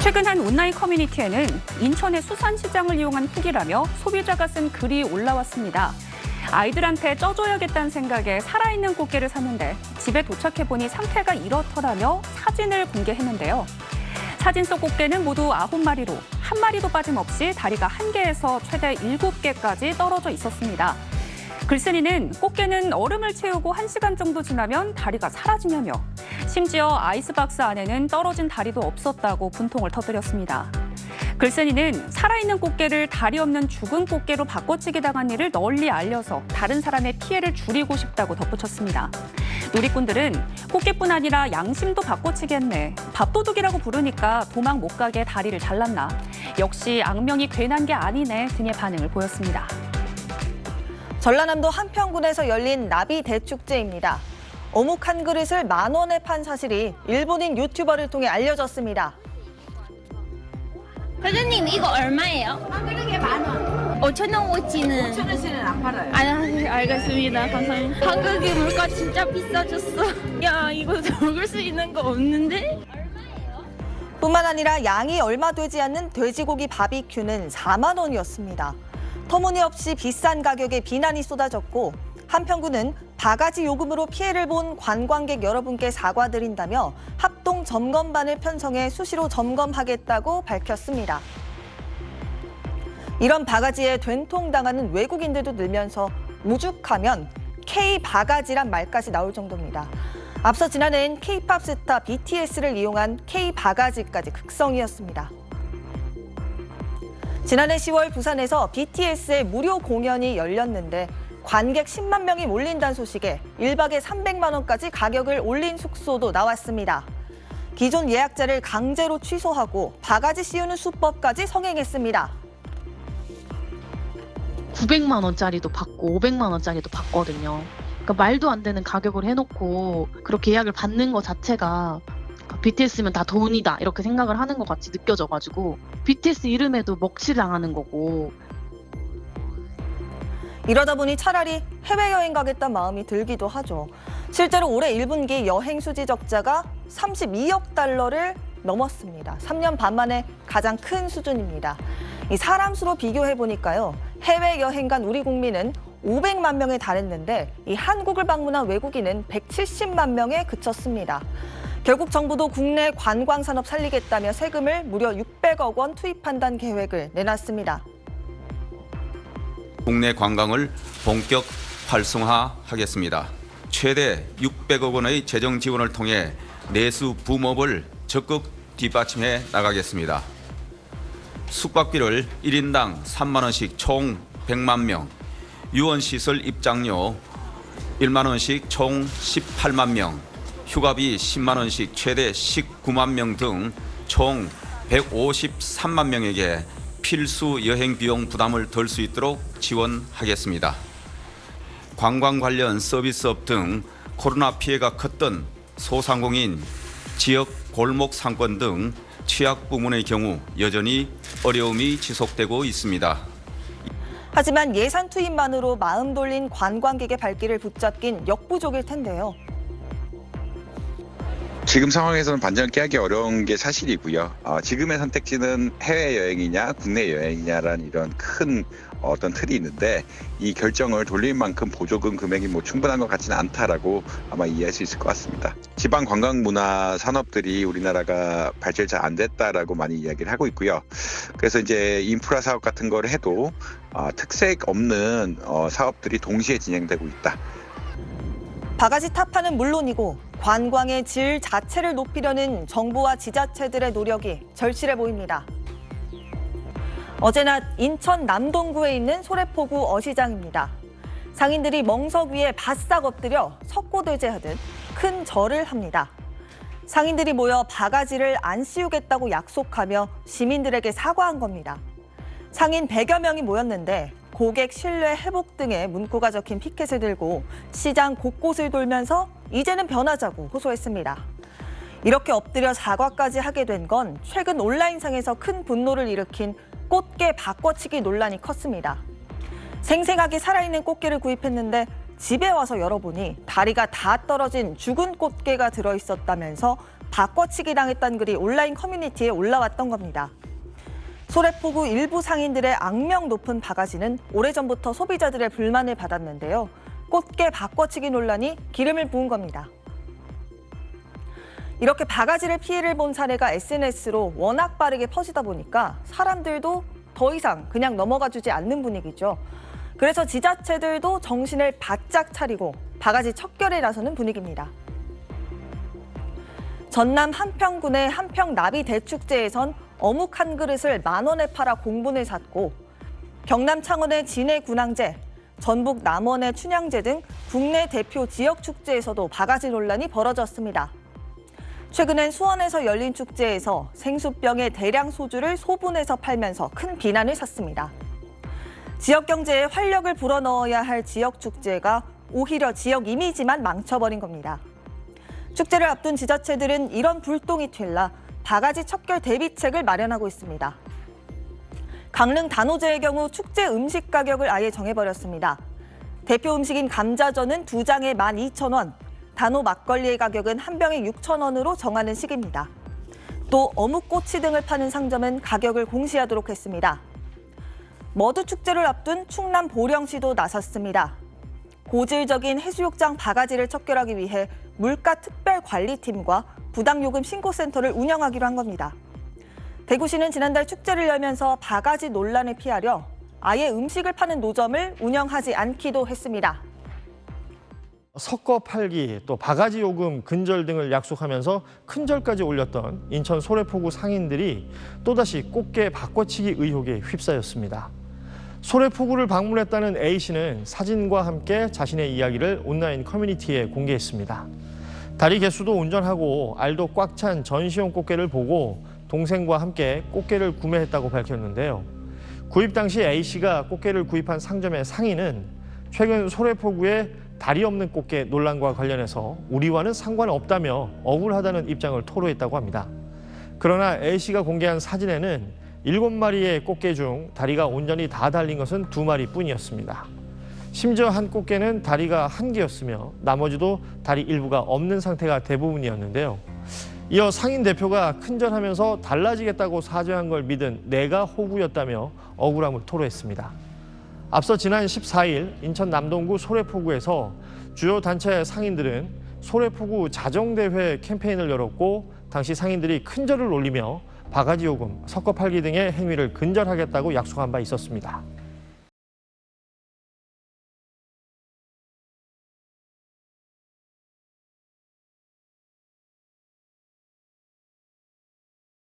최근 한 온라인 커뮤니티에는 인천의 수산시장을 이용한 후기라며 소비자가 쓴 글이 올라왔습니다. 아이들한테 쪄줘야겠다는 생각에 살아있는 꽃게를 샀는데 집에 도착해보니 상태가 이렇더라며 사진을 공개했는데요. 사진 속 꽃게는 모두 9마리로 한 마리도 빠짐없이 다리가 1개에서 최대 7개까지 떨어져 있었습니다. 글쓴이는 꽃게는 얼음을 채우고 1시간 정도 지나면 다리가 사라지냐며 심지어 아이스박스 안에는 떨어진 다리도 없었다고 분통을 터뜨렸습니다. 글쓴이는 살아있는 꽃게를 다리 없는 죽은 꽃게로 바꿔치기 당한 일을 널리 알려서 다른 사람의 피해를 줄이고 싶다고 덧붙였습니다. 누리꾼들은 꽃게뿐 아니라 양심도 바꿔치기 했네. 밥도둑이라고 부르니까 도망 못 가게 다리를 잘랐나. 역시 악명이 괜한 게 아니네 등의 반응을 보였습니다. 전라남도 한평군에서 열린 나비 대축제입니다. 어묵 한 그릇을 10,000원에 판 사실이 일본인 유튜버를 통해 알려졌습니다. 사장님 이거 얼마예요? 한 그릇에 10,000원. 5,000원어치는 5,000원치는 안 팔아요. 알겠습니다. 감사합니다. 한국의 물가 진짜 비싸졌어. 야 이거 먹을 수 있는 거 없는데? 뿐만 아니라 양이 얼마 되지 않는 돼지고기 바비큐는 4만 원이었습니다. 터무니없이 비싼 가격에 비난이 쏟아졌고 한평군은 바가지 요금으로 피해를 본 관광객 여러분께 사과드린다며 합동 점검반을 편성해 수시로 점검하겠다고 밝혔습니다. 이런 바가지에 된통당하는 외국인들도 늘면서 오죽하면 K-바가지란 말까지 나올 정도입니다. 앞서 지난해엔 K-팝 스타 BTS를 이용한 K-바가지까지 극성이었습니다. 지난해 10월 부산에서 BTS의 무료 공연이 열렸는데 관객 10만 명이 몰린다는 소식에 1박에 300만 원까지 가격을 올린 숙소도 나왔습니다. 기존 예약자를 강제로 취소하고 바가지 씌우는 수법까지 성행했습니다. 900만 원짜리도 받고 500만 원짜리도 받거든요. 그러니까 말도 안 되는 가격을 해놓고 그렇게 예약을 받는 것 자체가 BTS면 다 돈이다 이렇게 생각을 하는 것 같이 느껴져가지고 BTS 이름에도 먹칠을 당하는 거고. 이러다 보니 차라리 해외여행 가겠다는 마음이 들기도 하죠. 실제로 올해 1분기 여행 수지 적자가 32억 달러를 넘었습니다. 3년 반 만에 가장 큰 수준입니다. 이 사람 수로 비교해보니까요. 해외여행 간 우리 국민은 500만 명에 달했는데 이 한국을 방문한 외국인은 170만 명에 그쳤습니다. 결국 정부도 국내 관광산업 살리겠다며 세금을 무려 600억 원 투입한다는 계획을 내놨습니다. 국내 관광을 본격 활성화하겠습니다. 최대 600억 원의 재정 지원을 통해 내수 붐업을 적극 뒷받침해 나가겠습니다. 숙박비를 1인당 3만 원씩 총 100만 명, 유원시설 입장료 1만 원씩 총 18만 명, 휴가비 10만 원씩 최대 19만 명 등 총 153만 명에게 필수 여행 비용 부담을 덜 수 있도록 지원하겠습니다. 관광 관련 서비스업 등 코로나 피해가 컸던 소상공인, 지역 골목 상권 등 취약 부문의 경우 여전히 어려움이 지속되고 있습니다. 하지만 예산 투입만으로 마음 돌린 관광객의 발길을 붙잡긴 역부족일 텐데요. 지금 상황에서는 반전을 깨기 어려운 게 사실이고요. 지금의 선택지는 해외여행이냐 국내 여행이냐라는 이런 큰 어떤 틀이 있는데 이 결정을 돌릴 만큼 보조금 금액이 충분한 것 같지는 않다라고 아마 이해할 수 있을 것 같습니다. 지방 관광 문화 산업들이 우리나라가 발전이 잘 안 됐다라고 많이 이야기를 하고 있고요. 그래서 이제 인프라 사업 같은 걸 해도 특색 없는 사업들이 동시에 진행되고 있다. 바가지 타파는 물론이고 관광의 질 자체를 높이려는 정부와 지자체들의 노력이 절실해 보입니다. 어제 낮 인천 남동구에 있는 소래포구 어시장입니다. 상인들이 멍석 위에 바싹 엎드려 석고대죄하듯 큰 절을 합니다. 상인들이 모여 바가지를 안 씌우겠다고 약속하며 시민들에게 사과한 겁니다. 상인 100여 명이 모였는데 고객 신뢰 회복 등의 문구가 적힌 피켓을 들고 시장 곳곳을 돌면서 이제는 변하자고 호소했습니다. 이렇게 엎드려 사과까지 하게 된 건 최근 온라인상에서 큰 분노를 일으킨 꽃게 바꿔치기 논란이 컸습니다. 생생하게 살아있는 꽃게를 구입했는데 집에 와서 열어보니 다리가 다 떨어진 죽은 꽃게가 들어있었다면서 바꿔치기 당했다는 글이 온라인 커뮤니티에 올라왔던 겁니다. 소래포구 일부 상인들의 악명 높은 바가지는 오래전부터 소비자들의 불만을 받았는데요. 꽃게 바꿔치기 논란이 기름을 부은 겁니다. 이렇게 바가지를 피해를 본 사례가 SNS로 워낙 빠르게 퍼지다 보니까 사람들도 더 이상 그냥 넘어가 주지 않는 분위기죠. 그래서 지자체들도 정신을 바짝 차리고 바가지 척결에 나서는 분위기입니다. 전남 한평군의 한평나비대축제에선 어묵 한 그릇을 10,000원에 팔아 공분을 샀고, 경남 창원의 진해군항제, 전북 남원의 춘향제 등 국내 대표 지역 축제에서도 바가지 논란이 벌어졌습니다. 최근엔 수원에서 열린 축제에서 생수병에 대량 소주를 소분해서 팔면서 큰 비난을 샀습니다. 지역 경제에 활력을 불어넣어야 할 지역 축제가 오히려 지역 이미지만 망쳐버린 겁니다. 축제를 앞둔 지자체들은 이런 불똥이 튈라 바가지 척결 대비책을 마련하고 있습니다. 강릉 단오제의 경우 축제 음식 가격을 아예 정해버렸습니다. 대표 음식인 감자전은 2장에 12,000원, 단오 막걸리의 가격은 한 병에 6,000원으로 정하는 식입니다. 또 어묵꼬치 등을 파는 상점은 가격을 공시하도록 했습니다. 머드 축제를 앞둔 충남 보령시도 나섰습니다. 고질적인 해수욕장 바가지를 척결하기 위해 물가특별관리팀과 부당요금 신고센터를 운영하기로 한 겁니다. 대구시는 지난달 축제를 열면서 바가지 논란을 피하려 아예 음식을 파는 노점을 운영하지 않기도 했습니다. 섞어 팔기, 또 바가지 요금 근절 등을 약속하면서 큰절까지 올렸던 인천 소래포구 상인들이 또다시 꽃게 바꿔치기 의혹에 휩싸였습니다. 소래포구를 방문했다는 A씨는 사진과 함께 자신의 이야기를 온라인 커뮤니티에 공개했습니다. 다리 개수도 운전하고 알도 꽉 찬 전시용 꽃게를 보고 동생과 함께 꽃게를 구매했다고 밝혔는데요. 구입 당시 A씨가 꽃게를 구입한 상점의 상인은 최근 소래포구의 다리 없는 꽃게 논란과 관련해서 우리와는 상관없다며 억울하다는 입장을 토로했다고 합니다. 그러나 A씨가 공개한 사진에는 7마리의 꽃게 중 다리가 온전히 다 달린 것은 2마리뿐이었습니다. 심지어 한 꽃게는 다리가 1개였으며 나머지도 다리 일부가 없는 상태가 대부분이었는데요. 이어 상인 대표가 큰절하면서 달라지겠다고 사죄한 걸 믿은 내가 호구였다며 억울함을 토로했습니다. 앞서 지난 14일 인천 남동구 소래포구에서 주요 단체 상인들은 소래포구 자정대회 캠페인을 열었고, 당시 상인들이 큰절을 올리며 바가지 요금, 섞어 팔기 등의 행위를 근절하겠다고 약속한 바 있었습니다.